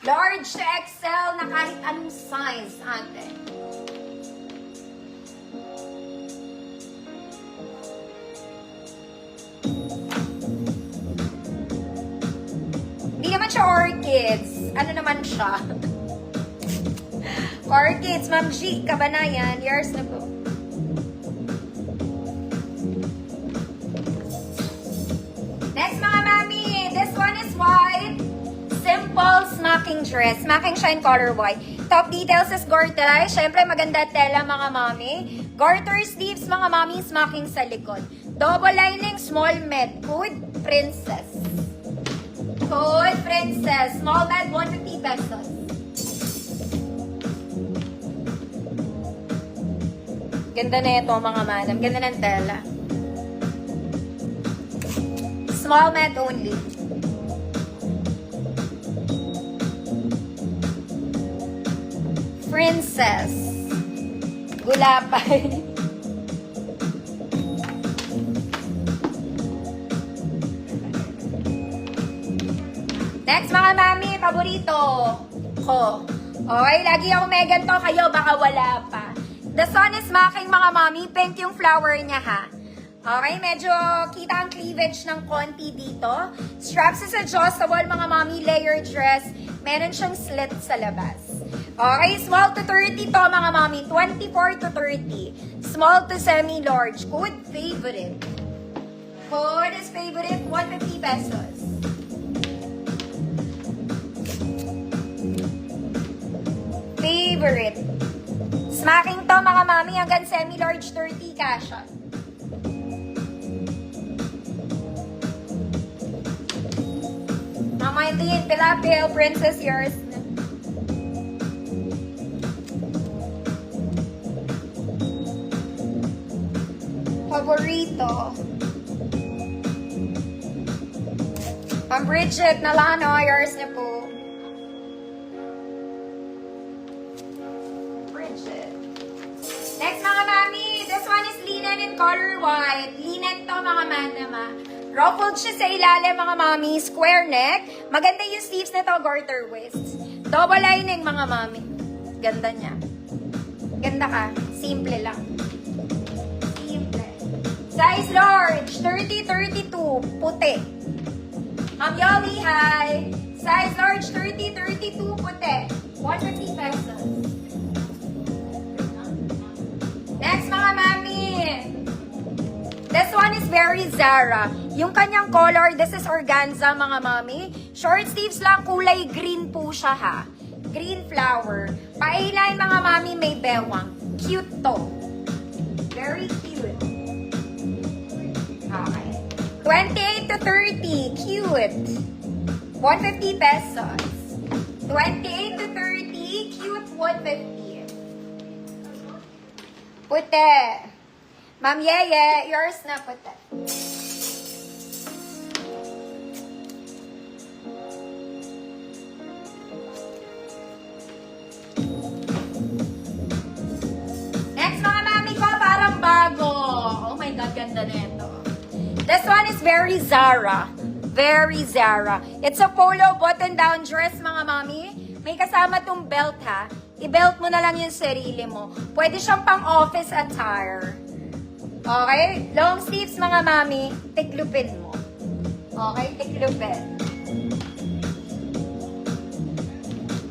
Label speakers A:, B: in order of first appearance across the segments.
A: Large to XL na kahit anong size, ate. Hindi naman siya orchids. Ano naman siya? Orchids, Ma'am G, Kabanayan. Yours na po. Next mga mami, this one is white. Simple smacking dress. Smacking shine color white. Top details is garter. Siyempre maganda tela mga mami. Garter sleeves mga mami, smacking sa likod. Double lining, small med. Code Princess. Code Princess. Small med, 150 pesos. Ganda na ito mga madam. Ganda ng tela. Small med only. Princess. Gulapay. Next mga mami, paborito ko. Okay, lagi ako may ganito, kayo baka wala pa. The sun is smacking mga mami, pink yung flower niya ha. Okay, medyo kita ang cleavage ng konti dito. Straps is adjustable mga mami, layer dress. Meron siyang slit sa labas. Okay, small to 30 to mga mami, 24 to 30. Small to semi-large. Code favorite. Code is favorite, 150 pesos. Favorite. Smacking to mga mami, hanggang semi-large 30 kasha. Mama din, Pilapil, Princess, yours. Favorito. Ma'am Bridget, Nalano, yours na po. Bridget. Next mga mami, this one is linen in color white. Linen to mga manama. Ruffled siya sa ilalim mga mami, square neck. Maganda yung sleeves na to, garter waist. Double lining mga mami. Ganda niya. Ganda ka. Simple lang. Simple. Size large, 30-32, puti. Ma'am Yoli, hi. Size large, 30-32, puti. 150 pesos. Next mga mami. This one is very Zara. Yung kanyang color, this is organza mga mami. Short sleeves lang, kulay green po siya ha. Green flower. Pa-A-line mga mami, may bewang. Cute to. Very cute. Okay. 28 to 30, cute. 150 pesos. 28 to 30, cute, 150. Puti. Ma'am Yeye, yours na puti. Next mga mami ko, parang bago. Oh my God, ganda na ito. This one is very Zara. Very Zara. It's a polo button-down dress mga mami. May kasama tong belt ha. I-belt mo na lang yung sarili mo. Pwede siyang pang-office attire. Okay? Long sleeves mga mami, tiklupin mo. Okay? Tiklupin.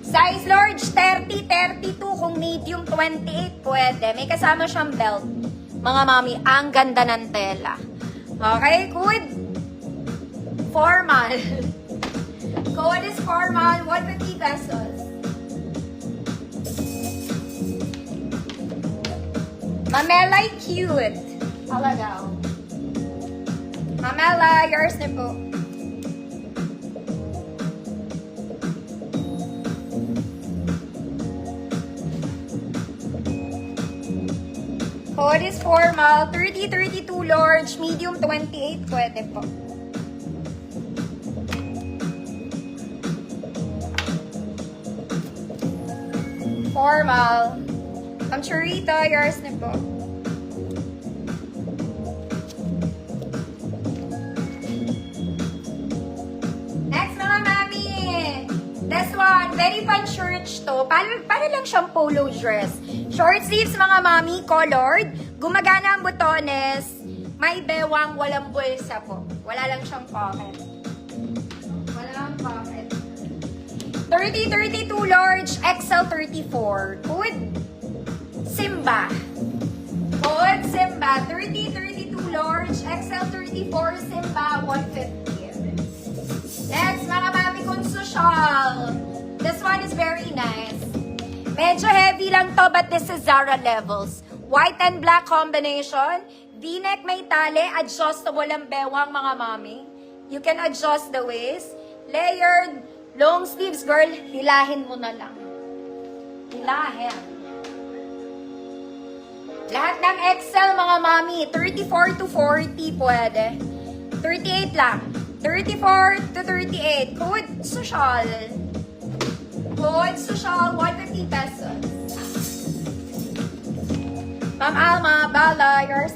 A: Size large, 30-32. Kung medium, 28 pwede. May kasama siyang belt. Mga mami, ang ganda ng tela. Okay? Good. Formal. Code is formal, 150 pesos. Mamelay cute. Talaga. Mamela, yours na po. Code is formal, 30-32 large, medium 28, pwede po. Formal. Ang churrito, yours na po. Next mga mami. This one, very fun church to. Para lang siyang polo dress. Short sleeves mga mami, colored. Gumagana ang butones. May bewang, walang bulsa po. Wala lang siyang pocket. Walang pocket. 30-32 large, XL 34. Good. Simba. Good, Simba. 30-32 large, XL 34, Simba, 150. Next, mga mami kong social. This one is very nice. Medyo heavy lang to, but this is Zara levels. White and black combination. V-neck may tali, adjustable ang bewang mga mami. You can adjust the waist. Layered, long sleeves, girl, hilahin mo na lang. Hilahin. Lahat ng XL mga mami, 34 to 40 pwede. 38 lang. 34 to 38. Code social. Code social, 150 pesos. Ma'am Alma, Bala, yours